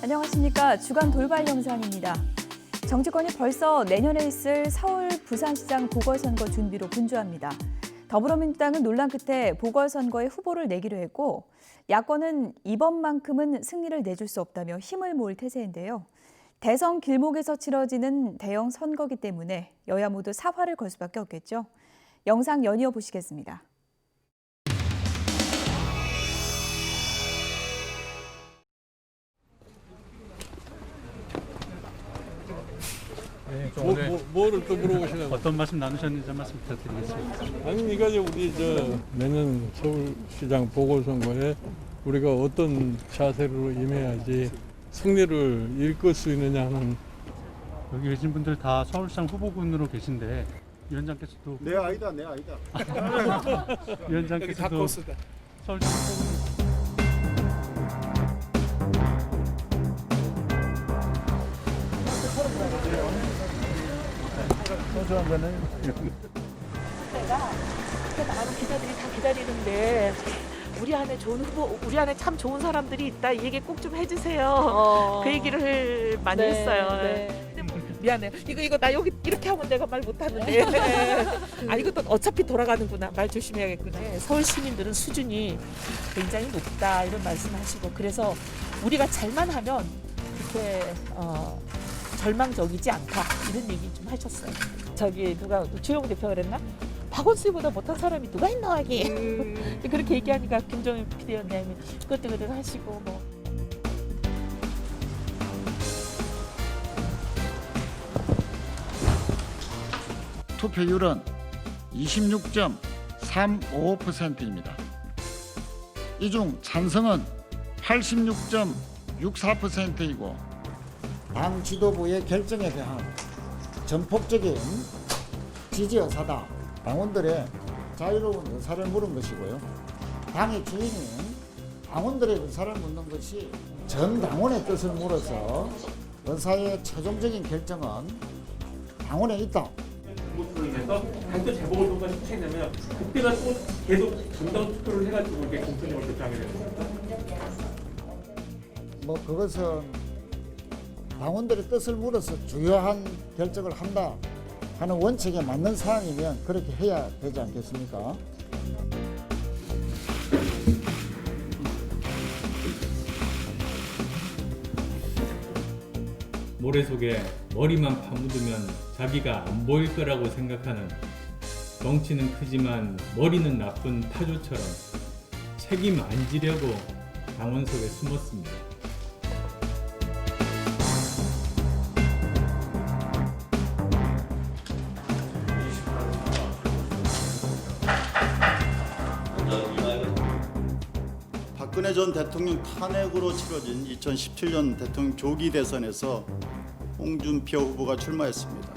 안녕하십니까. 주간 돌발 영상입니다. 정치권이 벌써 내년에 있을 서울 부산시장 보궐선거 준비로 분주합니다. 더불어민주당은 논란 끝에 보궐선거에 후보를 내기로 했고 야권은 이번만큼은 승리를 내줄 수 없다며 힘을 모을 태세인데요. 대선 길목에서 치러지는 대형 선거기 때문에 여야 모두 사활을 걸 수밖에 없겠죠. 영상 연이어 보시겠습니다. 네, 뭐를 또 물어보시나요? 어떤 말씀 나누셨는지 한 말씀 부탁드리겠습니다. 아니, 이거 우리 내년 서울시장 보궐선거에 우리가 어떤 자세로 임해야지 승리를 이끌 수 있느냐 하는. 여기 계신 분들 다 서울시장 후보군으로 계신데 위원장께서도 내 아이다. 위원장께서도 서울시장 후보군 소중한 거는 내가 많은 기자들이 다 기다리는데 우리 안에 좋은 후보, 우리 안에 참 좋은 사람들이 있다. 이 얘기 꼭 좀 해주세요. 그 얘기를 많이 했어요. 근데 뭐 미안해요. 이거 나 여기 이렇게 하면 내가 말 못하는데. 아 이것도 어차피 돌아가는구나. 말 조심해야겠구나. 서울 시민들은 수준이 굉장히 높다 이런 말씀하시고 그래서 우리가 잘만 하면 그렇게 절망적이지 않다 이런 얘기 좀 하셨어요. 저기 누가 주영 대표가 그랬나? 박원순보다 못한 사람이 누가 있나 하기. 그렇게 얘기하니까 김종인 PD위원장님이 그것도 하시고 뭐. 투표율은 26.35%입니다. 이 중 찬성은 86.64%이고 당 지도부의 결정에 대한 전폭적인 지지 의사다. 당원들의 자유로운 의사를 물은 것이고요. 당의 주인인 당원들의 의사를 묻는 것이 전 당원의 뜻을 물어서 의사의 최종적인 결정은 당원에 있다. 인해서 당도 재보궐 선거가 시행되면 그때가 또 계속 분당 투표를 해가지고 이게 공천력을 결정하게 되는 겁니다. 뭐 그것은 당원들의 뜻을 물어서 주요한 결정을 한다 하는 원칙에 맞는 사항이면 그렇게 해야 되지 않겠습니까? 모래 속에 머리만 파묻으면 자기가 안 보일 거라고 생각하는 덩치는 크지만 머리는 나쁜 타조처럼 책임 안 지려고 당원 속에 숨었습니다. 박근혜 전 대통령 탄핵으로 치러진 2017년 대통령 조기 대선에서 홍준표 후보가 출마했습니다.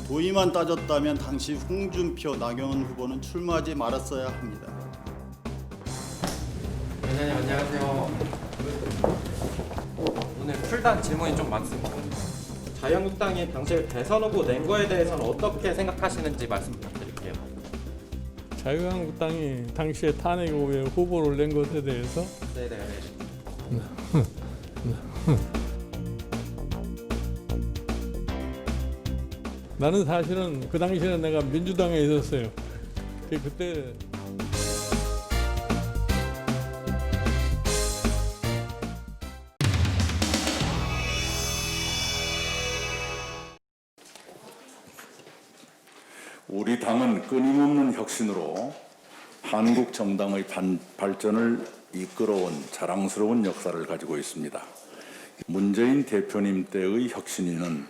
도의만 따졌다면 당시 홍준표, 나경원 후보는 출마하지 말았어야 합니다. 회장님 안녕하세요. 오늘 풀단 질문이 좀 많습니다. 자유한국당이 당시 대선 후보 낸 거에 대해서는 어떻게 생각하시는지 말씀 부탁드릴게요. 자유한국당이 당시에 탄핵 후에 후보를 낸 것에 대해서 네네. 나는 사실은 그 당시에는 내가 민주당에 있었어요. 그때 우리 당은 끊임없는 혁신으로 한국 정당의 발전을 이끌어온 자랑스러운 역사를 가지고 있습니다. 문재인 대표님 때의 혁신위는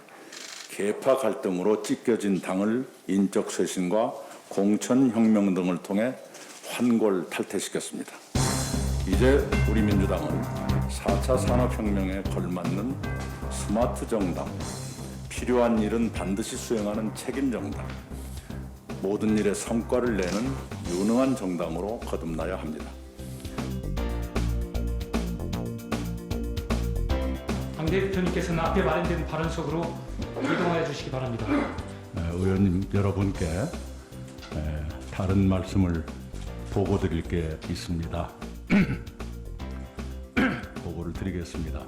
계파 갈등으로 찢겨진 당을 인적 쇄신과 공천 혁명 등을 통해 환골 탈퇴시켰습니다. 이제 우리 민주당은 4차 산업혁명에 걸맞는 스마트 정당, 필요한 일은 반드시 수행하는 책임 정당, 모든 일에 성과를 내는 유능한 정당으로 거듭나야 합니다. 당대표님께서는 앞에 마련된 발언 속으로 이동하여 주시기 바랍니다. 의원님 여러분께 다른 말씀을 보고 드릴 게 있습니다. 보고를 드리겠습니다.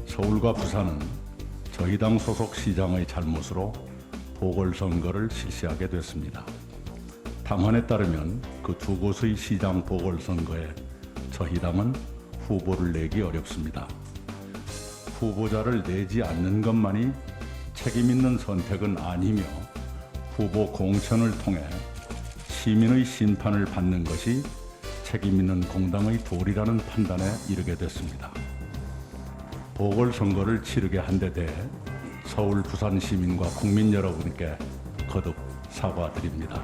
서울과 부산은 저희 당 소속 시장의 잘못으로 보궐선거를 실시하게 됐습니다. 당헌에 따르면 그 두 곳의 시장 보궐선거에 저희 당은 후보를 내기 어렵습니다. 후보자를 내지 않는 것만이 책임 있는 선택은 아니며 후보 공천을 통해 시민의 심판을 받는 것이 책임 있는 공당의 도리라는 판단에 이르게 됐습니다. 보궐선거를 치르게 한 데 대해 서울, 부산 시민과 국민 여러분께 거듭 사과드립니다.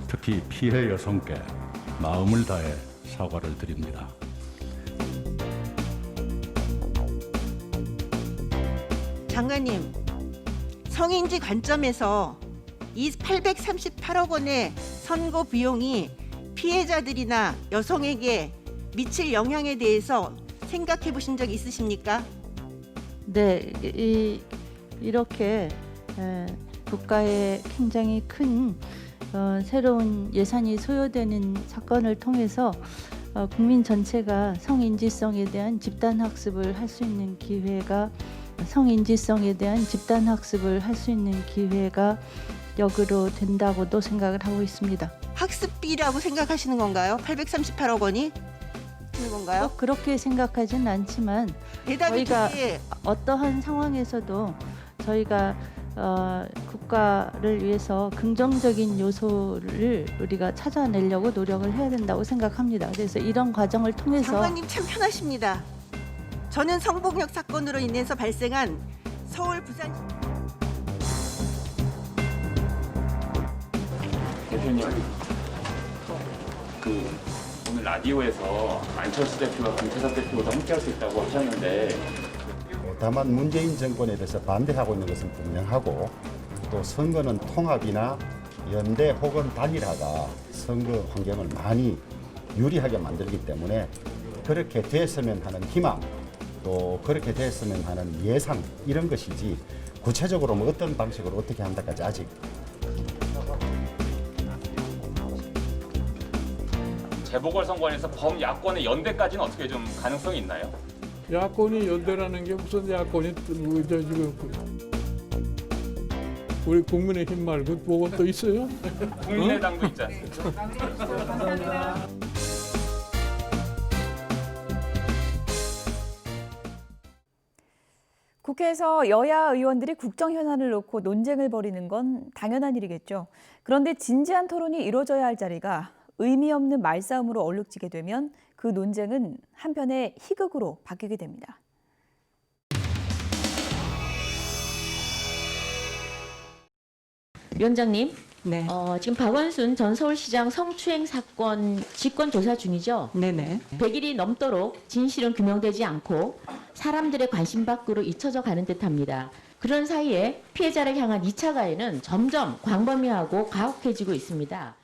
특히 피해 여성께 마음을 다해 사과를 드립니다. 장관님, 성인지 관점에서 이 838억 원의 선거 비용이 피해자들이나 여성에게 미칠 영향에 대해서 생각해 보신 적 있으십니까? 네, 이렇게 국가에 굉장히 큰 새로운 예산이 소요되는 사건을 통해서 국민 전체가 성인지성에 대한 집단 학습을 할 수 있는 기회가 역으로 된다고도 생각을 하고 있습니다. 학습비라고 생각하시는 건가요? 838억 원이 하는 건가요? 꼭 그렇게 생각하진 않지만 대답이 저희가 그게 어떠한 상황에서도 저희가 국가를 위해서 긍정적인 요소를 우리가 찾아내려고 노력을 해야 된다고 생각합니다. 그래서 이런 과정을 통해서 장관님 참 편하십니다. 저는 성폭력 사건으로 인해서 발생한 서울, 부산 대표님, 오늘 라디오에서 안철수 대표와 김태섭 대표가 함께할 수 있다고 하셨는데 다만 문재인 정권에 대해서 반대하고 있는 것은 분명하고 또 선거는 통합이나 연대 혹은 단일화가 선거 환경을 많이 유리하게 만들기 때문에 그렇게 됐으면 하는 희망 또 그렇게 됐으면 하는 예상 이런 것이지 구체적으로 뭐 어떤 방식으로 어떻게 한다까지 아직 재보궐선거에서 범야권의 연대까지는 어떻게 좀 가능성이 있나요? 야권이 연대라는 게 무슨 야권이 지금 우리 국민의힘 말고 뭐가 또 있어요? 국민의당도 있지 않습니까? 국회에서 여야 의원들이 국정 현안을 놓고 논쟁을 벌이는 건 당연한 일이겠죠. 그런데 진지한 토론이 이루어져야 할 자리가 의미 없는 말싸움으로 얼룩지게 되면 그 논쟁은 한편의 희극으로 바뀌게 됩니다. 위원장님, 네. 지금 박원순 전 서울시장 성추행 사건 직권 조사 중이죠? 네네. 100일이 넘도록 진실은 규명되지 않고 사람들의 관심 밖으로 잊혀져 가는 듯합니다. 그런 사이에 피해자를 향한 2차 가해는 점점 광범위하고 가혹해지고 있습니다.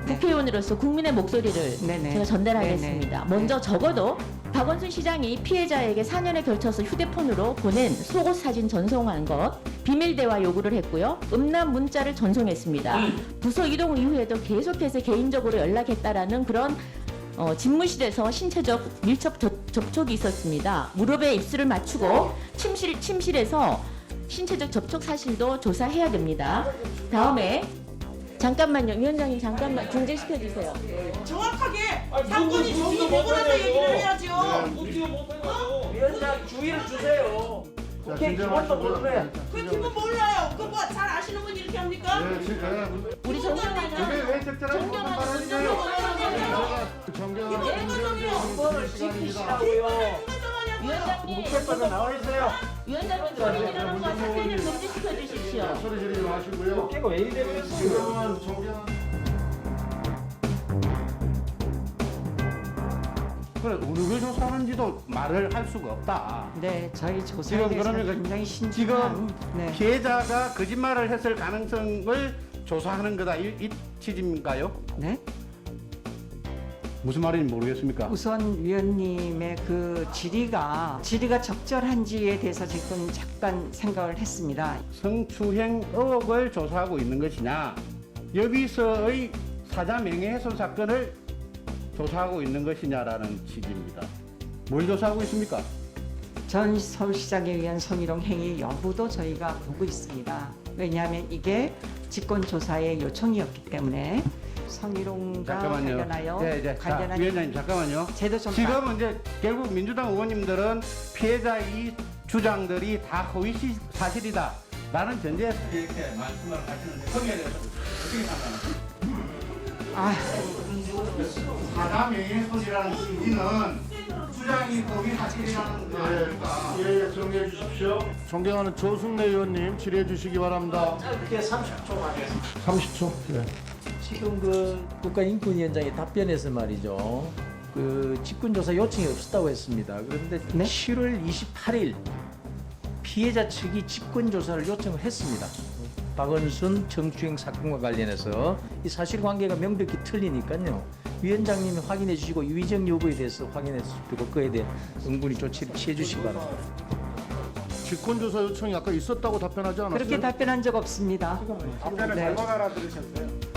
국회의원으로서 국민의 목소리를 네네. 제가 전달하겠습니다. 네네. 먼저 적어도 박원순 시장이 피해자에게 4년에 걸쳐서 휴대폰으로 보낸 속옷 사진 전송한 것, 비밀 대화 요구를 했고요. 음란 문자를 전송했습니다. 부서 이동 이후에도 계속해서 개인적으로 연락했다라는 그런 집무실에서 신체적 밀접 접촉이 있었습니다. 무릎에 입술을 맞추고 침실에서 신체적 접촉 사실도 조사해야 됩니다. 다음에 잠깐만요. 위원장님 잠깐만 중재시켜 주세요. 정확하게 사건이 정리되고 나서 얘기를 해야죠. 위원장 주의를 주세요. 국회 기본도 모르네. 그 기분 몰라요. 그거 뭐 잘 아시는 분이 이렇게 합니까? 우리 정경환은 그거를 지키시라고요. 위원장님 국회법에 나와 있어요. 위원장님 소리 지르는 거 사퇴를 금지시켜 주십시오. 소리 지르지 마시고요. 국회가 왜 이래요? 그래 어느 게 조사하는지도 말을 할 수가 없다. 네, 저희 조사에 지금 대해서 그러면 굉장히 지금 신중한 네. 피해자가 거짓말을 했을 가능성을 조사하는 거다 이 취지인가요? 네. 무슨 말인지 모르겠습니까? 우선 위원님의 그 질의가 적절한지에 대해서 지금 잠깐 생각을 했습니다. 성추행 의혹을 조사하고 있는 것이냐 여기서의 사자 명예훼손 사건을 조사하고 있는 것이냐라는 취지입니다. 뭘 조사하고 있습니까? 전 서울시장에 의한 성희롱 행위 여부도 저희가 보고 있습니다. 왜냐하면 이게 직권조사의 요청이었기 때문에 성희롱과 관련하여 자, 위원장님 잠깐만요. 제도정상 지금 이제 결국 민주당 의원님들은 피해자 이 주장들이 다 허위 사실이다 라는 전제에서 이렇게 말씀을 하시는데 거기에 대해서 어떻게 생각하세요? 사자 명예훼손이라는 취지는 주장이 허위 사실이라는 거 아닙니까? 예, 정리해 주십시오. 존경하는 조승래 의원님 질의해 주시기 바랍니다. 그게 30초 하겠습니다. 30초. 예. 지금 그 국가인권위원장의 답변에서 말이죠. 그 직권조사 요청이 없었다고 했습니다. 그런데 7월 28일 피해자 측이 직권조사를 요청을 했습니다. 박원순 정추행 사건과 관련해서 이 사실관계가 명백히 틀리니까요. 위원장님이 확인해 주시고 위정 여부에 대해서 확인해 주시고 그에 대해 응분히 조치를 취해 주시기 바랍니다. 직권조사 요청이 아까 있었다고 답변하지 않았어요? 그렇게 답변한 적 없습니다. 답변을 잘못 알아들으셨어요.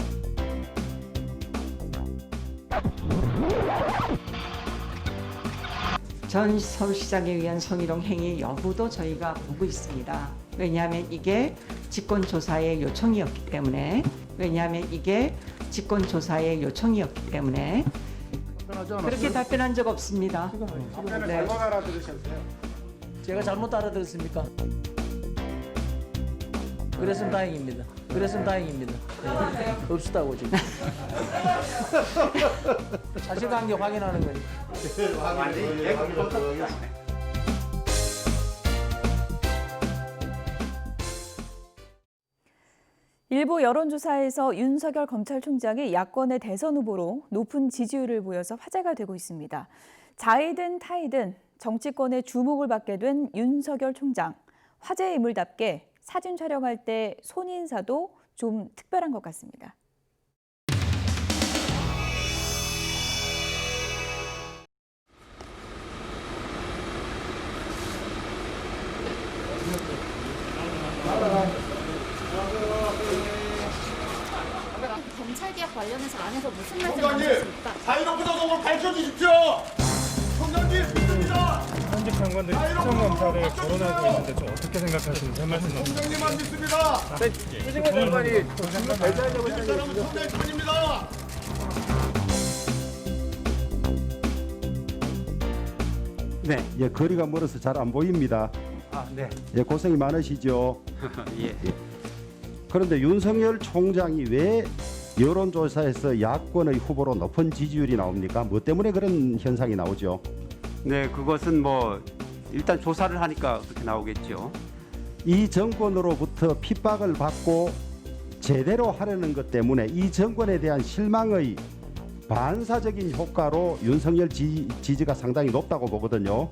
전 서울시장에 의한 성희롱 행위 여부도 저희가 보고 있습니다. 왜냐하면 이게 직권조사의 요청이었기 때문에 그렇게 답변한 적 없습니다. 답변을 잘못 알아들으셨어요. 제가 잘못 알아들었습니까? 그랬으면 다행입니다. 네. 없었다고 지금. 사실관계 확인하는 거니까. 일부 여론조사에서 윤석열 검찰총장이 야권의 대선 후보로 높은 지지율을 보여서 화제가 되고 있습니다. 자이든 타이든 정치권의 주목을 받게 된 윤석열 총장. 화제의 인물답게 사진 촬영할 때 손인사도 좀 특별한 것 같습니다. 검찰 개혁 관련해서 안에서 무슨 말씀하셨습니까? 자유롭게 노동을 밝혀주십시오. 총장님 믿습니다. 현직 장관들이 특정검사를 거론하고 있는데 좀 어떻게 생각하시는지 한 말씀 나누세요. 총장님만 믿습니다. 추징의 장관이 지금 배제하려고 이 사람은 총장님 편입니다. 네, 예, 거리가 멀어서 잘 안 보입니다. 네. 예, 고생이 많으시죠. 예. 그런데 윤석열 총장이 왜 여론조사에서 야권의 후보로 높은 지지율이 나옵니까? 뭐 때문에 그런 현상이 나오죠? 네, 그것은 뭐 일단 조사를 하니까 그렇게 나오겠죠. 이 정권으로부터 핍박을 받고 제대로 하려는 것 때문에 이 정권에 대한 실망의 반사적인 효과로 윤석열 지지가 상당히 높다고 보거든요.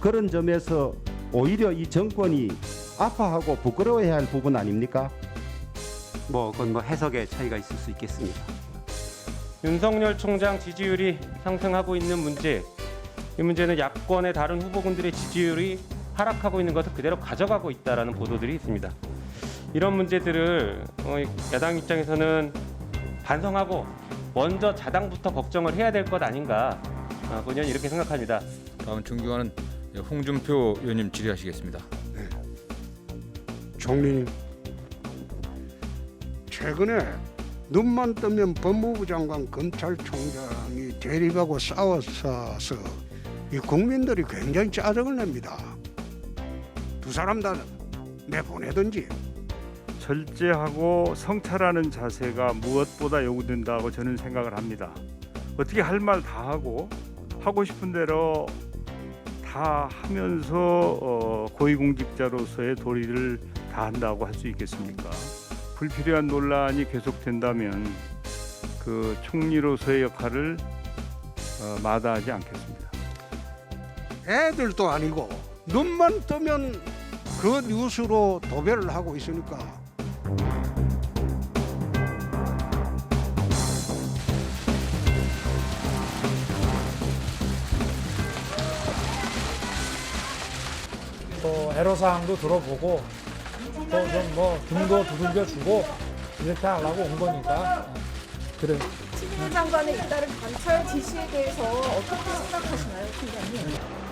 그런 점에서 오히려 이 정권이 아파하고 부끄러워해야 할 부분 아닙니까? 그건 뭐 해석의 차이가 있을 수 있겠습니다. 윤석열 총장 지지율이 상승하고 있는 문제, 이 문제는 야권의 다른 후보군들의 지지율이 하락하고 있는 것을 그대로 가져가고 있다라는 보도들이 있습니다. 이런 문제들을 야당 입장에서는 반성하고 먼저 자당부터 걱정을 해야 될 것 아닌가, 본연 이렇게 생각합니다. 다음 존경하는 홍준표 의원님 질의하시겠습니다. 네. 총리님, 최근에 눈만 뜨면 법무부 장관, 검찰총장이 대립하고 싸워서 이 국민들이 굉장히 짜증을 냅니다. 두 사람 다 내보내든지. 절제하고 성찰하는 자세가 무엇보다 요구된다고 저는 생각을 합니다. 어떻게 할 말 다 하고 싶은 대로 다 하면서 고위공직자로서의 도리를 다 한다고 할 수 있겠습니까? 불필요한 논란이 계속된다면 그 총리로서의 역할을 마다하지 않겠습니다. 애들도 아니고 눈만 뜨면 그 뉴스로 도배를 하고 있으니까. 또 애로사항도 들어보고 또 좀 뭐 등도 두들겨 주고 이렇게 하려고 온 거니까 그래. 추미애 장관의 잇따른 감찰 지시에 대해서 어떻게 생각하시나요, 팀장님?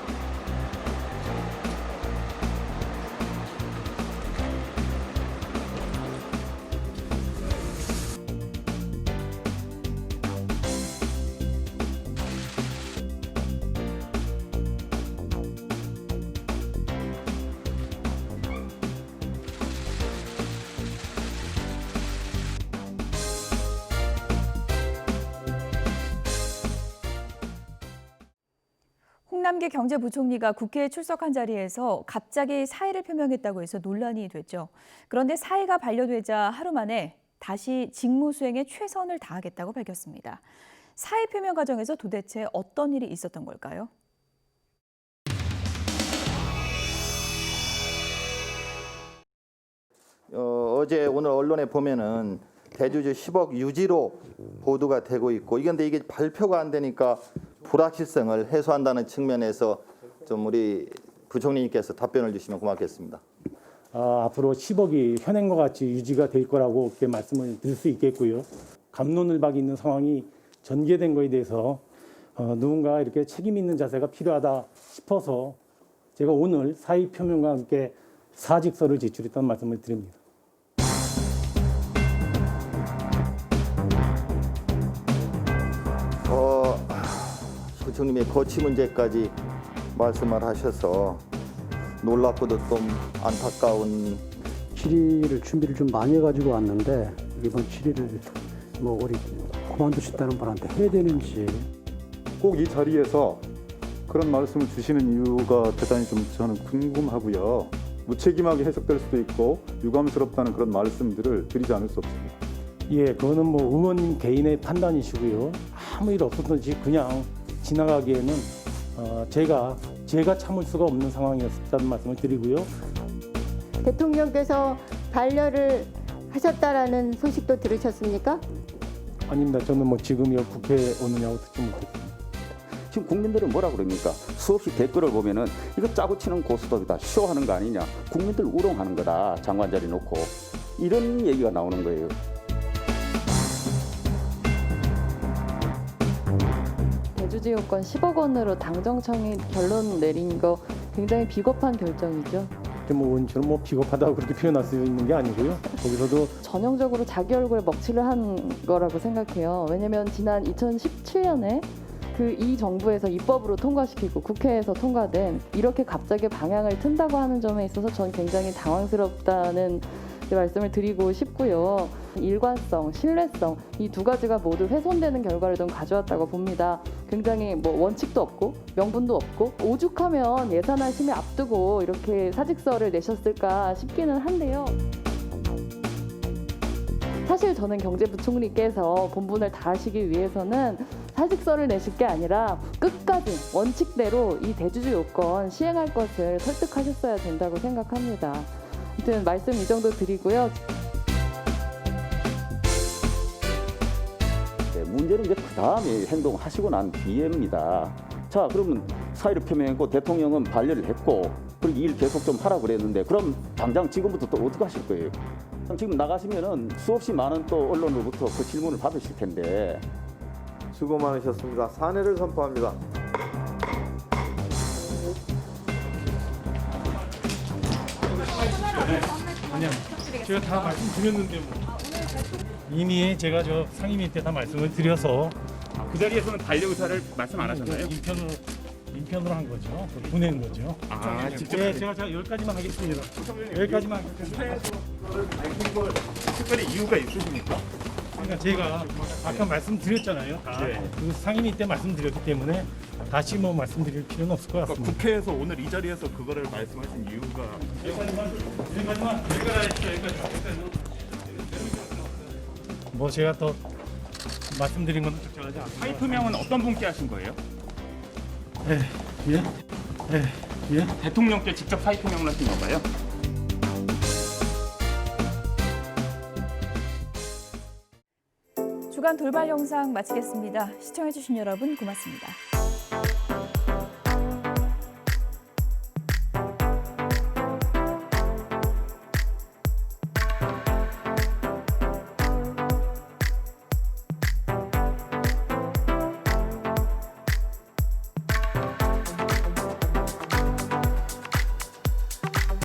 홍남기 경제부총리가 국회에 출석한 자리에서 갑자기 사의를 표명했다고 해서 논란이 됐죠. 그런데 사의가 반려되자 하루 만에 다시 직무 수행에 최선을 다하겠다고 밝혔습니다. 사의 표명 과정에서 도대체 어떤 일이 있었던 걸까요? 어제 오늘 언론에 보면은 대주주 10억 유지로 보도가 되고 있고 근데 이게 발표가 안 되니까 불확실성을 해소한다는 측면에서 좀 우리 부총리님께서 답변을 주시면 고맙겠습니다. 앞으로 10억이 현행과 같이 유지가 될 거라고 그렇게 말씀을 드릴 수 있겠고요. 갑론을박이 있는 상황이 전개된 거에 대해서 누군가 이렇게 책임 있는 자세가 필요하다 싶어서 제가 오늘 사의 표명과 함께 사직서를 제출했다는 말씀을 드립니다. 부총님의 거취 문제까지 말씀을 하셔서 놀랍고도 좀 안타까운 질의를 준비를 좀 많이 해가지고 왔는데 이번 질의를 뭐 우리 그만두신다는 분한테 해야 되는지 꼭 이 자리에서 그런 말씀을 주시는 이유가 대단히 좀 저는 궁금하고요. 무책임하게 해석될 수도 있고 유감스럽다는 그런 말씀들을 드리지 않을 수 없습니다. 예, 그거는 뭐 의원님 개인의 판단이시고요. 아무 일 없었든지 그냥 지나가기에는 제가 참을 수가 없는 상황이었다는 말씀을 드리고요. 대통령께서 반려를 하셨다라는 소식도 들으셨습니까? 아닙니다. 저는 뭐 지금이요 국회에 오느냐고 듣지 못했습니다. 지금 국민들은 뭐라 그럽니까? 수없이 댓글을 보면은 이거 짜고 치는 고스톱이다, 쇼하는 거 아니냐, 국민들 우롱하는 거다, 장관 자리 놓고 이런 얘기가 나오는 거예요. 대주주 요건 10억 원으로 당정청이 결론 내린 거 굉장히 비겁한 결정이죠. 뭐 원처럼 뭐 비겁하다고 그렇게 표현할 수 있는 게 아니고요. 거기서도 전형적으로 자기 얼굴에 먹칠을 한 거라고 생각해요. 왜냐면 지난 2017년에 이 정부에서 입법으로 통과시키고 국회에서 통과된 이렇게 갑자기 방향을 튼다고 하는 점에 있어서 전 굉장히 당황스럽다는 말씀을 드리고 싶고요. 일관성, 신뢰성 이 두 가지가 모두 훼손되는 결과를 좀 가져왔다고 봅니다. 굉장히 뭐 원칙도 없고 명분도 없고 오죽하면 예산안 심의 앞두고 이렇게 사직서를 내셨을까 싶기는 한데요. 사실 저는 경제부총리께서 본분을 다하시기 위해서는 사직서를 내실 게 아니라 끝까지 원칙대로 이 대주주 요건 시행할 것을 설득하셨어야 된다고 생각합니다. 아무튼 말씀 이 정도 드리고요. 문제는 이제 그 다음에 행동하시고 난 뒤에입니다. 자, 그러면 사의를 표명했고 대통령은 반려를 했고 그리고 일 계속 좀 하라고 그랬는데 그럼 당장 지금부터 또 어떻게 하실 거예요? 지금 나가시면은 수없이 많은 또 언론으로부터 그 질문을 받으실 텐데. 수고 많으셨습니다. 사내를 선포합니다. 아니요, 제가 다 말씀드렸는데 뭐 이미 제가 저 상임위 때 다 말씀을 드려서 그 자리에서는 반려 의사를 말씀 안 하셨나요? 인편으로 한 거죠. 보낸 거죠. 직접 네, 제가 여기까지만 하겠습니다. 여기까지만 하겠습니다. 특별히 이유가 있으십니까? 그러니까 제가 아까 말씀드렸잖아요. 그 상임위 때 말씀드렸기 때문에 다시 뭐 말씀드릴 필요는 없을 것 같습니다. 그러니까 국회에서 오늘 이 자리에서 그거를 말씀하신 이유가 여기까지만. 뭐 제가 또 말씀드린 건 적절하지 않습니다. 사의 표명은 어떤 분께 하신 거예요? 예. 대통령께 직접 사의 표명을 하신 건가요? 주간 돌발 영상 마치겠습니다. 시청해주신 여러분 고맙습니다.